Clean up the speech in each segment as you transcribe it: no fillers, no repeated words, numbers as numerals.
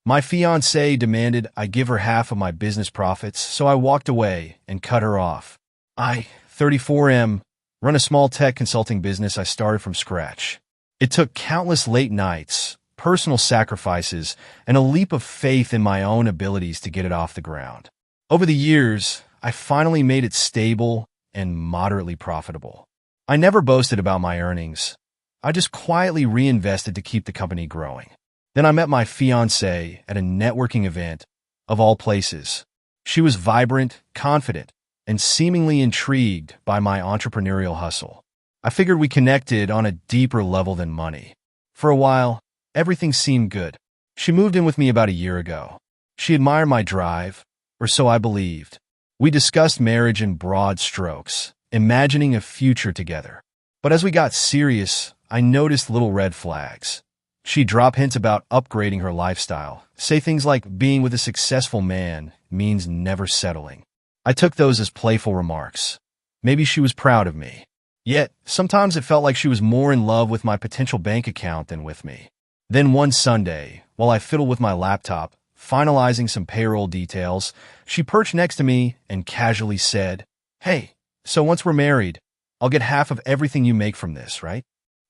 My fiancée demanded I give her half of my business profits, so I walked away and cut her off. I, 34M, run a small tech consulting business I started from scratch. It took countless late nights, personal sacrifices, and a leap of faith in my own abilities to get it off the ground. Over the years, I finally made it stable and moderately profitable. I never boasted about my earnings. I just quietly reinvested to keep the company growing. Then I met my fiancée at a networking event, of all places. She was vibrant, confident, and seemingly intrigued by my entrepreneurial hustle. I figured we connected on a deeper level than money. For a while, everything seemed good. She moved in with me about a year ago. She admired my drive, or so I believed. We discussed marriage in broad strokes, imagining a future together. But as we got serious, I noticed little red flags. She'd drop hints about upgrading her lifestyle, say things like being with a successful man means never settling. I took those as playful remarks. Maybe she was proud of me. Yet, sometimes it felt like she was more in love with my potential bank account than with me. Then one Sunday, while I fiddled with my laptop, finalizing some payroll details, she perched next to me and casually said, "Hey, so once we're married, I'll get half of everything you make from this, right?"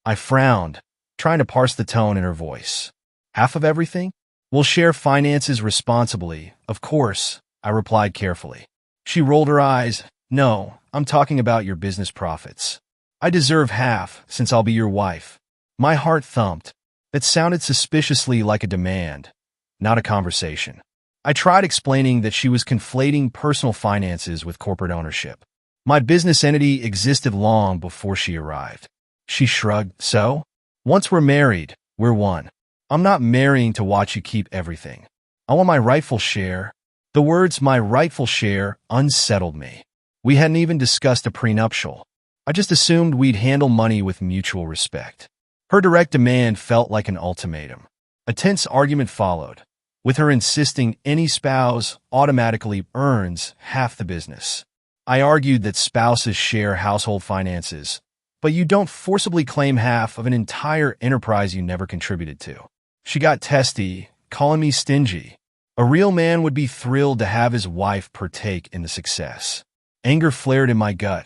I frowned, trying to parse the tone in her voice. "Half of everything? We'll share finances responsibly, of course," I replied carefully. She rolled her eyes. "No, I'm talking about your business profits. I deserve half, since I'll be your wife." My heart thumped. That sounded suspiciously like a demand, not a conversation. I tried explaining that she was conflating personal finances with corporate ownership. My business entity existed long before she arrived. She shrugged. "So? Once we're married, we're one. I'm not marrying to watch you keep everything. I want my rightful share." The words "my rightful share" unsettled me. We hadn't even discussed a prenuptial. I just assumed we'd handle money with mutual respect. Her direct demand felt like an ultimatum. A tense argument followed, with her insisting any spouse automatically earns half the business. I argued that spouses share household finances, but you don't forcibly claim half of an entire enterprise you never contributed to. She got testy, calling me stingy. A real man would be thrilled to have his wife partake in the success. Anger flared in my gut.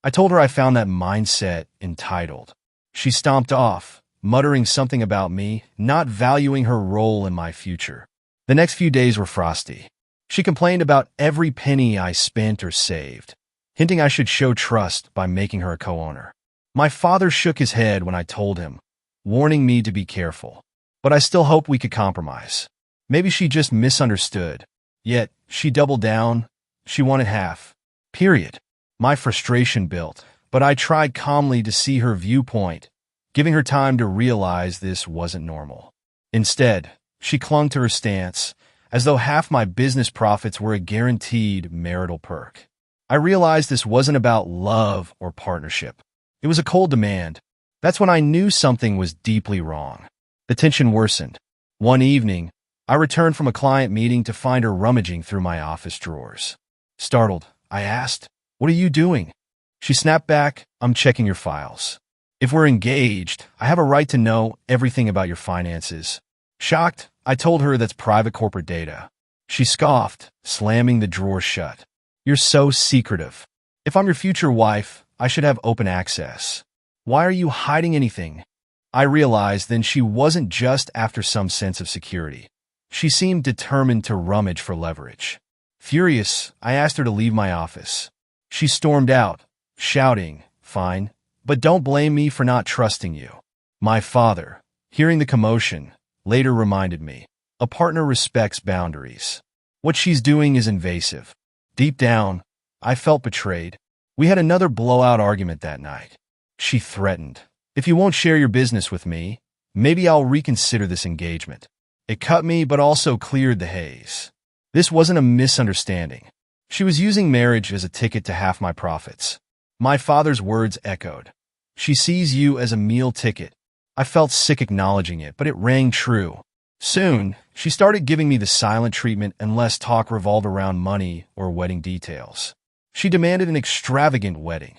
I told her I found that mindset entitled. She stomped off, muttering something about me not valuing her role in my future. The next few days were frosty. She complained about every penny I spent or saved, hinting I should show trust by making her a co-owner. My father shook his head when I told him, warning me to be careful. But I still hoped we could compromise. Maybe she just misunderstood. Yet, she doubled down. She wanted half. Period. My frustration built, but I tried calmly to see her viewpoint, giving her time to realize this wasn't normal. Instead, she clung to her stance, as though half my business profits were a guaranteed marital perk. I realized this wasn't about love or partnership. It was a cold demand. That's when I knew something was deeply wrong. The tension worsened. One evening, I returned from a client meeting to find her rummaging through my office drawers. Startled, I asked, "What are you doing?" She snapped back, "I'm checking your files. If we're engaged, I have a right to know everything about your finances." Shocked, I told her that's private corporate data. She scoffed, slamming the drawer shut. "You're so secretive. If I'm your future wife, I should have open access. Why are you hiding anything?" I realized then she wasn't just after some sense of security. She seemed determined to rummage for leverage. Furious, I asked her to leave my office. She stormed out, shouting, "Fine, but don't blame me for not trusting you." My father, hearing the commotion, later reminded me, a partner respects boundaries. What she's doing is invasive. Deep down, I felt betrayed. We had another blowout argument that night. She threatened, "If you won't share your business with me, maybe I'll reconsider this engagement." It cut me but also cleared the haze. This wasn't a misunderstanding. She was using marriage as a ticket to half my profits. My father's words echoed. "She sees you as a meal ticket." I felt sick acknowledging it, but it rang true. Soon, she started giving me the silent treatment unless talk revolved around money or wedding details. She demanded an extravagant wedding.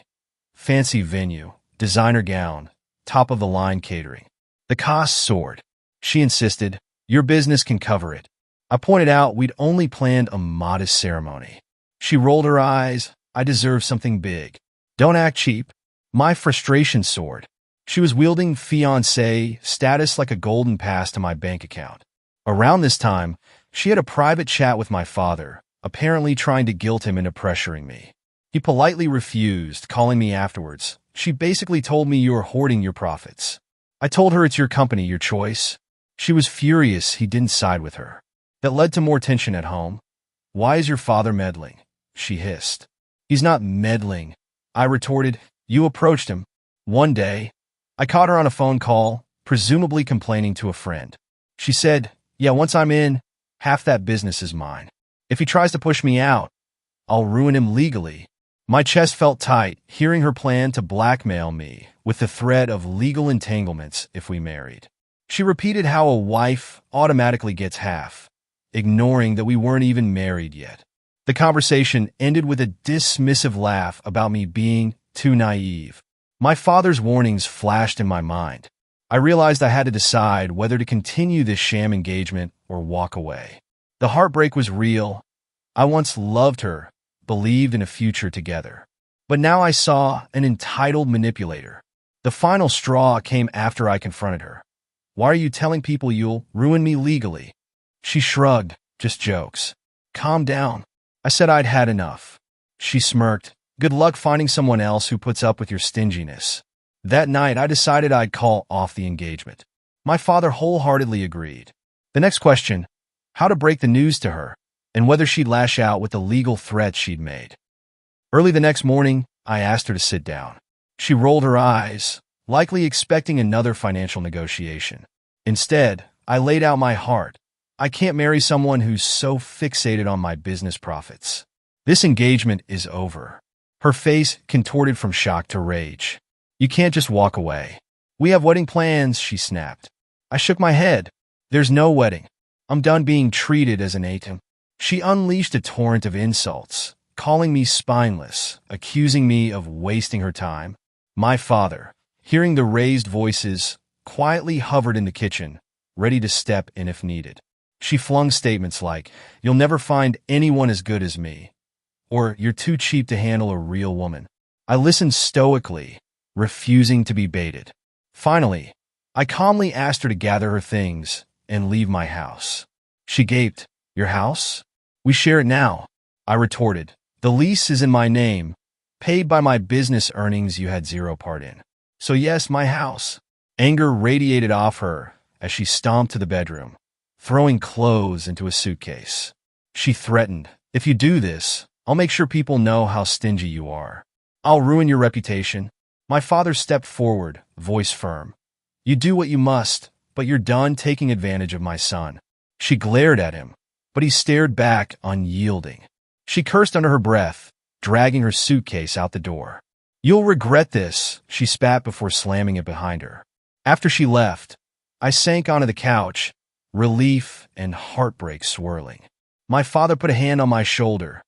Fancy venue, designer gown, top-of-the-line catering. The costs soared. She insisted, "Your business can cover it." I pointed out we'd only planned a modest ceremony. She rolled her eyes. I deserve something big. Don't act cheap. My frustration soared. She was wielding fiancé status like a golden pass to my bank account. Around this time, she had a private chat with my father, apparently trying to guilt him into pressuring me. He politely refused, calling me afterwards. She basically told me you were hoarding your profits. I told her it's your company, your choice. She was furious he didn't side with her. That led to more tension at home. Why is your father meddling? She hissed. He's not meddling. I retorted. You approached him. One day, I caught her on a phone call, presumably complaining to a friend. She said, yeah, once I'm in, half that business is mine. If he tries to push me out, I'll ruin him legally. My chest felt tight, hearing her plan to blackmail me with the threat of legal entanglements if we married. She repeated how a wife automatically gets half, ignoring that we weren't even married yet. The conversation ended with a dismissive laugh about me being too naive. My father's warnings flashed in my mind. I realized I had to decide whether to continue this sham engagement or walk away. The heartbreak was real. I once loved her, believed in a future together. But now I saw an entitled manipulator. The final straw came after I confronted her. Why are you telling people you'll ruin me legally? She shrugged. Just jokes. Calm down. I said I'd had enough. She smirked. Good luck finding someone else who puts up with your stinginess. That night, I decided I'd call off the engagement. My father wholeheartedly agreed. The next question, how to break the news to her, and whether she'd lash out with the legal threats she'd made. Early the next morning, I asked her to sit down. She rolled her eyes, likely expecting another financial negotiation. Instead, I laid out my heart. I can't marry someone who's so fixated on my business profits. This engagement is over. Her face contorted from shock to rage. You can't just walk away. We have wedding plans, she snapped. I shook my head. There's no wedding. I'm done being treated as an AITA. She unleashed a torrent of insults, calling me spineless, accusing me of wasting her time. My father, hearing the raised voices, quietly hovered in the kitchen, ready to step in if needed. She flung statements like, you'll never find anyone as good as me, or you're too cheap to handle a real woman. I listened stoically, refusing to be baited. Finally, I calmly asked her to gather her things and leave my house. She gaped. Your house? We share it now. I retorted. The lease is in my name, paid by my business earnings you had zero part in. So yes, my house. Anger radiated off her as she stomped to the bedroom, throwing clothes into a suitcase. She threatened, if you do this, I'll make sure people know how stingy you are. I'll ruin your reputation. My father stepped forward, voice firm. You do what you must, but you're done taking advantage of my son. She glared at him, but he stared back, unyielding. She cursed under her breath, dragging her suitcase out the door. You'll regret this, she spat before slamming it behind her. After she left, I sank onto the couch, relief and heartbreak swirling. My father put a hand on my shoulder.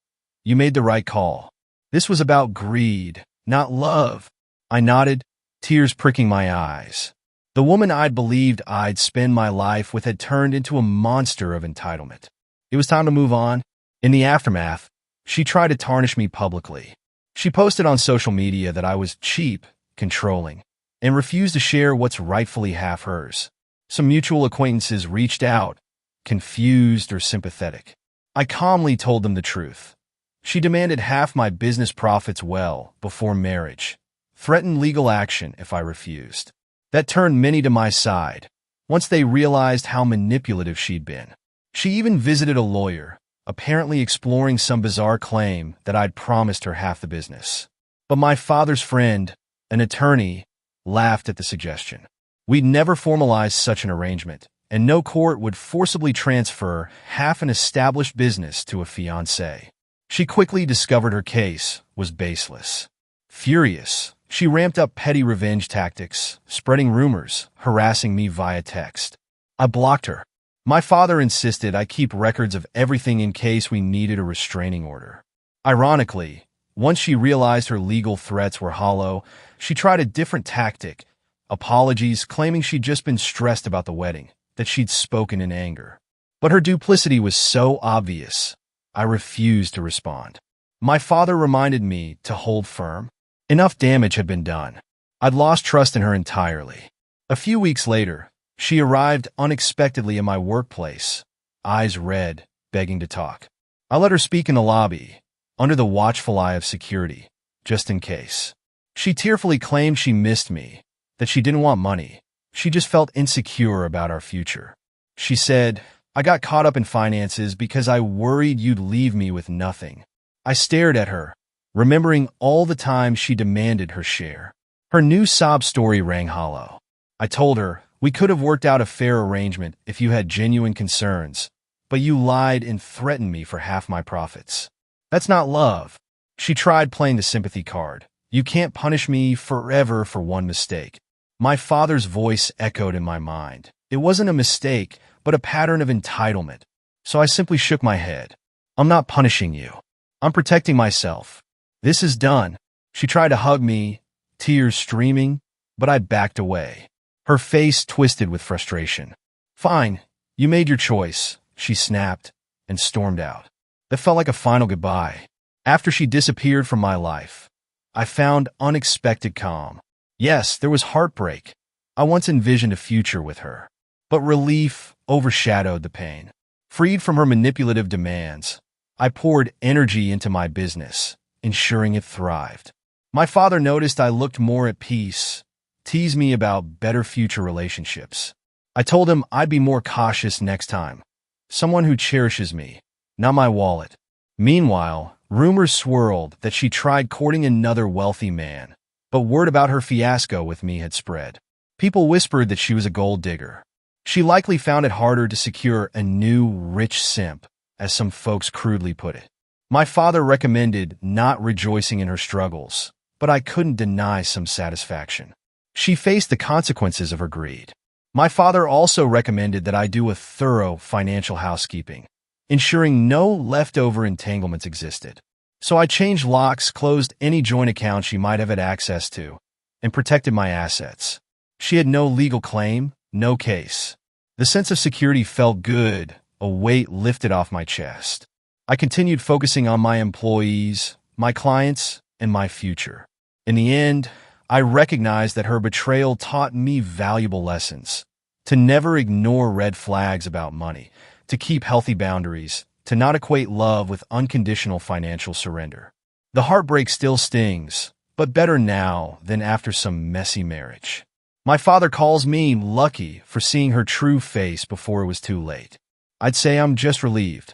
You made the right call. This was about greed, not love. I nodded, tears pricking my eyes. The woman I'd believed I'd spend my life with had turned into a monster of entitlement. It was time to move on. In the aftermath, she tried to tarnish me publicly. She posted on social media that I was cheap, controlling, and refused to share what's rightfully half hers. Some mutual acquaintances reached out, confused or sympathetic. I calmly told them the truth. She demanded half my business profits well before marriage, threatened legal action if I refused. That turned many to my side, once they realized how manipulative she'd been. She even visited a lawyer, apparently exploring some bizarre claim that I'd promised her half the business. But my father's friend, an attorney, laughed at the suggestion. We'd never formalized such an arrangement, and no court would forcibly transfer half an established business to a fiancé. She quickly discovered her case was baseless. Furious, she ramped up petty revenge tactics, spreading rumors, harassing me via text. I blocked her. My father insisted I keep records of everything in case we needed a restraining order. Ironically, once she realized her legal threats were hollow, she tried a different tactic, apologies claiming she'd just been stressed about the wedding, that she'd spoken in anger. But her duplicity was so obvious, I refused to respond. My father reminded me to hold firm. Enough damage had been done. I'd lost trust in her entirely. A few weeks later, she arrived unexpectedly in my workplace, eyes red, begging to talk. I let her speak in the lobby, under the watchful eye of security, just in case. She tearfully claimed she missed me, that she didn't want money. She just felt insecure about our future. She said, "I got caught up in finances because I worried you'd leave me with nothing." I stared at her, remembering all the times she demanded her share. Her new sob story rang hollow. I told her, "We could have worked out a fair arrangement if you had genuine concerns, but you lied and threatened me for half my profits. That's not love." She tried playing the sympathy card. "You can't punish me forever for one mistake." My father's voice echoed in my mind. It wasn't a mistake, but a pattern of entitlement. So I simply shook my head. "I'm not punishing you. I'm protecting myself. This is done." She tried to hug me, tears streaming, but I backed away. Her face twisted with frustration. "Fine, you made your choice," she snapped and stormed out. That felt like a final goodbye. After she disappeared from my life, I found unexpected calm. Yes, there was heartbreak. I once envisioned a future with her. But relief overshadowed the pain. Freed from her manipulative demands, I poured energy into my business, ensuring it thrived. My father noticed I looked more at peace, teased me about better future relationships. I told him I'd be more cautious next time. Someone who cherishes me, not my wallet. Meanwhile, rumors swirled that she tried courting another wealthy man, but word about her fiasco with me had spread. People whispered that she was a gold digger. She likely found it harder to secure a new, rich simp, as some folks crudely put it. My father recommended not rejoicing in her struggles, but I couldn't deny some satisfaction. She faced the consequences of her greed. My father also recommended that I do a thorough financial housekeeping, ensuring no leftover entanglements existed. So I changed locks, closed any joint account she might have had access to, and protected my assets. She had no legal claim, no case. The sense of security felt good, a weight lifted off my chest. I continued focusing on my employees, my clients, and my future. In the end, I recognized that her betrayal taught me valuable lessons. To never ignore red flags about money, to keep healthy boundaries, to not equate love with unconditional financial surrender. The heartbreak still stings, but better now than after some messy marriage. My father calls me lucky for seeing her true face before it was too late. I'd say I'm just relieved.